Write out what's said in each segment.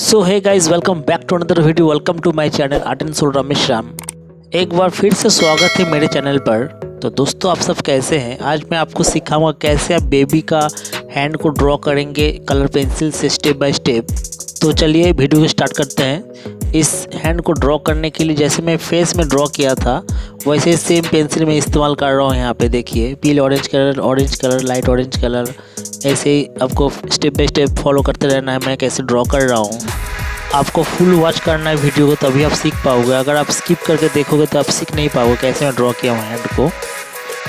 So hey guys, welcome back to another video. Welcome to my channel art and soul Ramesh Ram. एक बार फिर से स्वागत है मेरे चैनल पर। तो दोस्तों, आप सब कैसे हैं? आज मैं आपको सिखाऊंगा कैसे आप बेबी का हैंड को ड्रॉ करेंगे कलर पेंसिल से स्टेप बाय स्टेप। तो चलिए वीडियो को स्टार्ट करते हैं। इस हैंड को ड्रॉ करने के लिए जैसे मैं फेस में ड्रॉ किया था वैसे सेम पेंसिल में इस्तेमाल कर रहा हूँ। यहाँ पे देखिए, peel orange colour, light orange colour, ऐसे ही आपको स्टेप बाय स्टेप फॉलो करते रहना है मैं कैसे ड्रॉ कर रहा हूँ। आपको फुल वॉच करना है वीडियो को, तभी आप सीख पाओगे। अगर आप स्किप करके देखोगे तो आप सीख नहीं पाओगे कैसे मैं ड्रॉ किया हूँ हैंड को।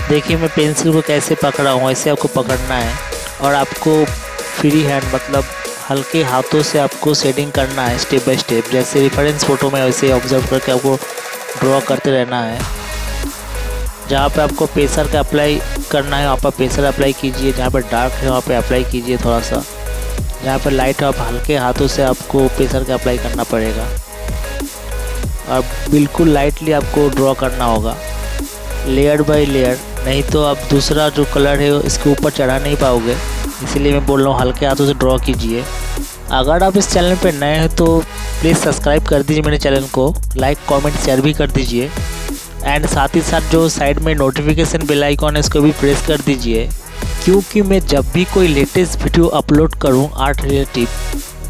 देखिए मैं पेंसिल को कैसे पकड़ा हूँ, ऐसे आपको पकड़ना है और आपको फ्री हैंड मतलब हल्के हाथों से आपको शेडिंग करना है स्टेप बाय स्टेप। जैसे रेफरेंस फ़ोटो में वैसे ऑब्जर्व करके आपको ड्रॉ करते रहना है। जहाँ पे आपको पेंसिल का अप्लाई करना है वहाँ पर पेंसिल अप्लाई कीजिए, जहाँ पे डार्क है वहाँ पे अप्लाई कीजिए थोड़ा सा, जहाँ पर लाइट है आप हल्के हाथों से आपको पेंसिल का अप्लाई करना पड़ेगा और बिल्कुल लाइटली आपको ड्रॉ करना होगा लेयर बाय लेयर, नहीं तो आप दूसरा जो कलर है इसके ऊपर चढ़ा नहीं पाओगे। इसीलिए मैं बोल रहा हूँ हल्के हाथों से ड्रॉ कीजिए। अगर आप इस चैनल पर नए हैं तो प्लीज़ सब्सक्राइब कर दीजिए मेरे चैनल को, लाइक कमेंट शेयर भी कर दीजिए एंड साथ ही साथ जो साइड में नोटिफिकेशन बेल आइकॉन है इसको भी प्रेस कर दीजिए, क्योंकि मैं जब भी कोई लेटेस्ट वीडियो अपलोड करूं आर्ट रिलेटिव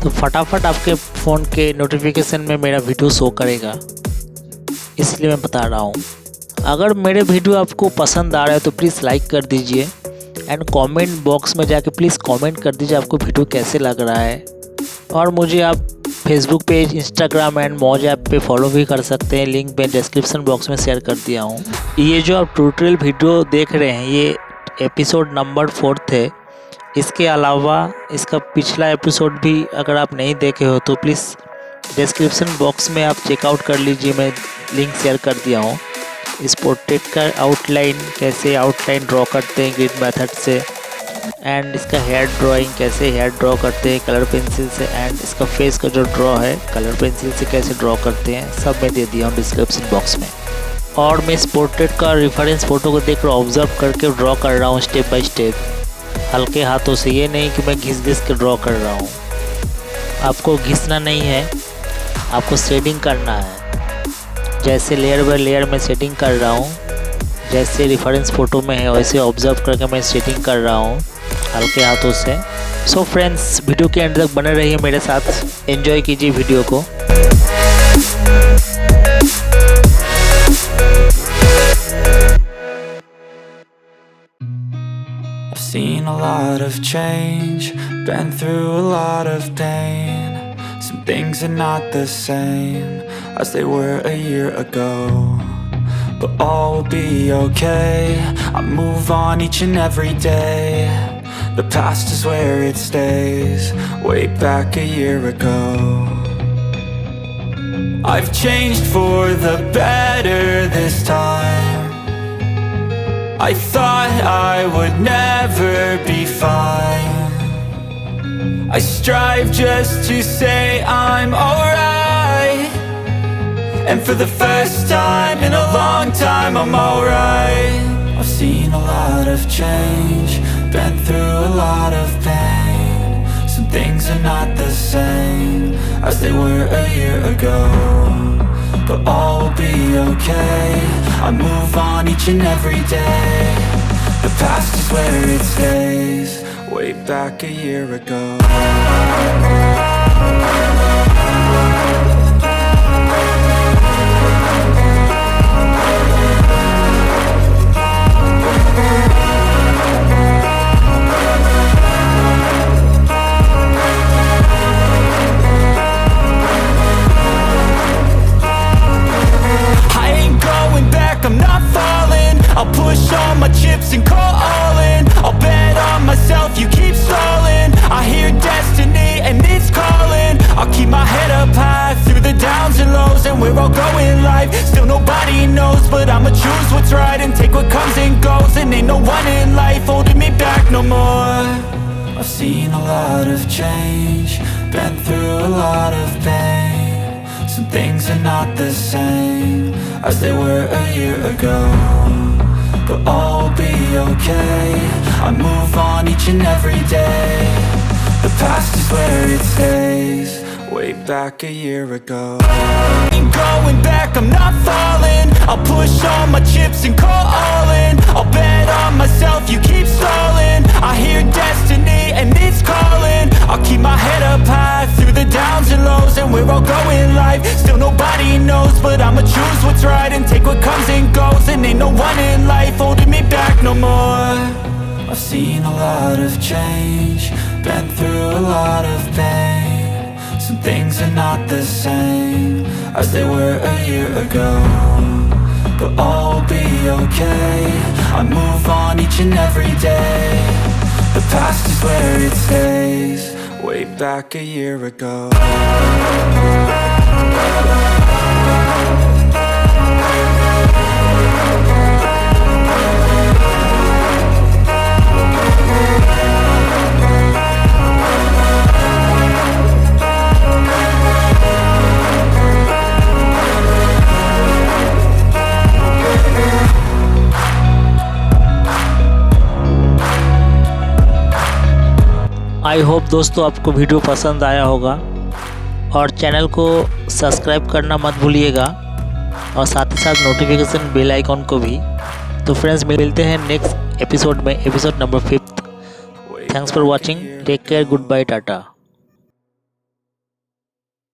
तो फटाफट आपके फ़ोन के नोटिफिकेशन में मेरा वीडियो शो करेगा। इसलिए मैं बता रहा हूं। अगर मेरे वीडियो आपको पसंद आ रहा है तो प्लीज़ लाइक कर दीजिए एंड कमेंट बॉक्स में जाके प्लीज़ कमेंट कर दीजिए आपको वीडियो कैसे लग रहा है। और मुझे आप फेसबुक पेज, इंस्टाग्राम एंड मौज ऐप पे फॉलो भी कर सकते हैं, लिंक मैं डिस्क्रिप्शन बॉक्स में शेयर कर दिया हूँ। ये जो आप ट्यूटोरियल वीडियो देख रहे हैं ये एपिसोड नंबर 4 है। इसके अलावा इसका पिछला एपिसोड भी अगर आप नहीं देखे हो तो प्लीज़ डिस्क्रिप्शन बॉक्स में आप चेकआउट कर लीजिए, मैं लिंक शेयर कर दिया हूँ। इस पोर्ट्रेट का आउटलाइन कैसे आउटलाइन ड्रॉ करते हैं ग्रिड मेथड से, एंड इसका हेयर ड्राइंग कैसे हेयर ड्रॉ करते हैं कलर पेंसिल से, एंड इसका फेस का जो ड्रॉ है कलर पेंसिल से कैसे ड्रॉ करते हैं, सब मैं दे दिया हूँ डिस्क्रिप्शन बॉक्स में। और मैं इस पोर्ट्रेट का रेफरेंस फ़ोटो को देख कर ऑब्जर्व करके ड्रॉ कर रहा हूँ स्टेप बाय स्टेप हल्के हाथों से। ये नहीं कि मैं घिस के ड्रॉ कर रहा हूँ। आपको घिसना नहीं है, आपको शेडिंग करना है। जैसे लेयर बाय लेयर मैं शेडिंग कर रहा हूँ, जैसे रेफरेंस फ़ोटो में है वैसे ऑब्जर्व करके मैं शेडिंग कर रहा हूँ हल्के हाथों से। सो फ्रेंड्स, वीडियो के एंड तक बने रहिए मेरे साथ, एंजॉय कीजिए वीडियो को। Seen a lot of change, been through a lot of pain. Some things are not the same as they were a year ago, but all will be okay. I move on each and every day. The past is where it stays, way back a year ago. I've changed for the better this time. I thought I would never be fine. I strive just to say I'm alright, and for the first time in a long time I'm alright. I've seen a lot of change, been through a lot of pain. Some things are not the same as they were a year ago, but all will be okay. I move on each and every day. The past is where it stays, way back a year ago. I'm not falling, I'll push all my chips and call all in. I'll bet on myself, you keep stalling. I hear destiny and it's calling. I'll keep my head up high through the downs and lows, and we're all going life. Still nobody knows, but I'ma choose what's right and take what comes and goes. And ain't no one in life holding me back no more. I've seen a lot of change, been through a lot of pain. Some things are not the same as they were a year ago, but all will be okay. I move on each and every day. The past is where it stays, way back a year ago. Ain't going back, I'm not falling. I'll push all my chips and call all in. I'll bet on myself, you keep stalling. I hear destiny and it's calling. I'll keep my head up high through the downs and lows. And we're all going live, still nobody knows. But I'ma choose what's right and take what comes and goes. And ain't no one in life holding me back no more. I've seen a lot of change, been through a lot of pain. Some things are not the same as they were a year ago, but all will be okay. I move on each and every day. The past is where it stays, way back a year ago. I hope दोस्तों आपको video पसंद आया होगा और channel को subscribe करना मत भूलिएगा और साथ ही साथ नोटिफिकेशन बेल आइकॉन को भी। तो फ्रेंड्स मिलते हैं नेक्स्ट एपिसोड में, episode number 5। Thanks for watching, take care, good bye, Tata.